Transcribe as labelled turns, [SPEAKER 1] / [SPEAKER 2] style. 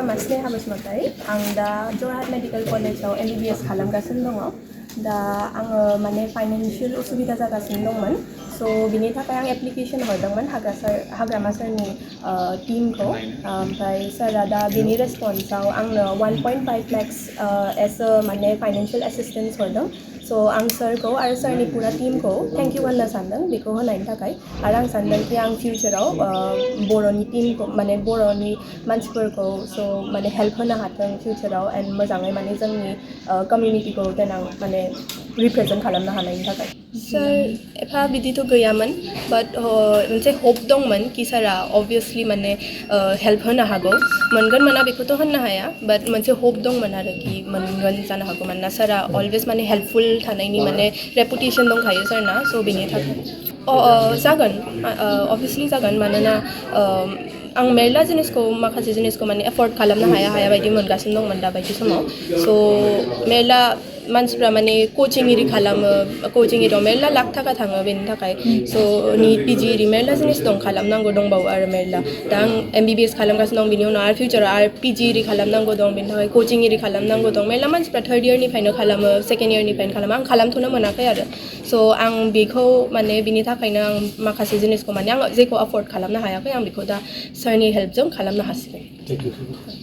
[SPEAKER 1] नामा स्नेहा बसुमतारी आं दा जरहाट मेडिकल कलेजाव MBBS खालामगासिनो दङ दा आङो माने फाइनान्शियल उसुबिदा जागासिनो दंमोन स' बिनि थाखाय आं एप्लिकेसन हरदोंमोन हाग्रामा सारनि टीमखौ ओमफ्राय सारा दा बिनि रेसपन्सआव आंनो 1.5 lakhs एज अ माने फाइनान्शियल एसिस्टेन्स हरदों स' आं सारखौ आरो सारनि पुरा टीमखौ थेंक यू होननो सानदों बेखौ होनायनि थाखाय आरो आं सानदों कि आं फिउचाराव बर'नि टीमखौ माने बर'नि मानसिफोरखौ स' माने हेल्प होनो हाथों फिउचाराव एन्ड मोजाङै माने जोंनि कमिउनिटिखौ देनां माने रिप्रेजेन्ट खालामनो हानायनि थाखाय सार एफा बिदिथ' गैयामोन बाट मोनसे होप दंमोन कि सारा अभियासलि माने हेल्प होनो हागौ मोनगोन मोना बेखौथ' होननो हाया बाट मोनसे होप दंमोन आरो कि मोनगोन जानो हागौ मानोना सारा अलवेज माने हेल्पफुल थानायनि माने रेपुटेसन दंखायो सारना स' बेनि थाखाय जागोन अभियासलि जागोन मानोना आं मेरला जिनिसखौ माखासे जिनिसखौ माने एफर्ड खालामनो हाया बायदि मोनगासिनो दंमोन दा बायदि समाव स' मेरला मानसिफ्रा माने कचिं इरि खालामो कचिं इरियाव मेरला लाख थाखा थाङो बेनि थाखाय स' निट PG इरि मेरला जिनिस दं खालामनांगौ दंबावो आरो मेरला दा आं MBBS खालामगासिनो दं बिनि उनाव आरो फिउचाराव आरो PG इरि खालामनांगौ दं बेनि थाखाय कचिं इरि खालामनांगौ दं मेरला मानसिफ्रा थार्ड इयारनिफ्रायनो खालामो सेकेन्ड इयारनिफ्रायनो खालामो आं खालामथ'नो मोनाखै आरो स' आं बेखौ माने बिनि थाखायनो आं माखासे जिनिसखौ माने आं जेखौ एफर्ड खालामनो हायाखै आं बेखौ दा सारनि हेल्पजों खालामनो हासिगोन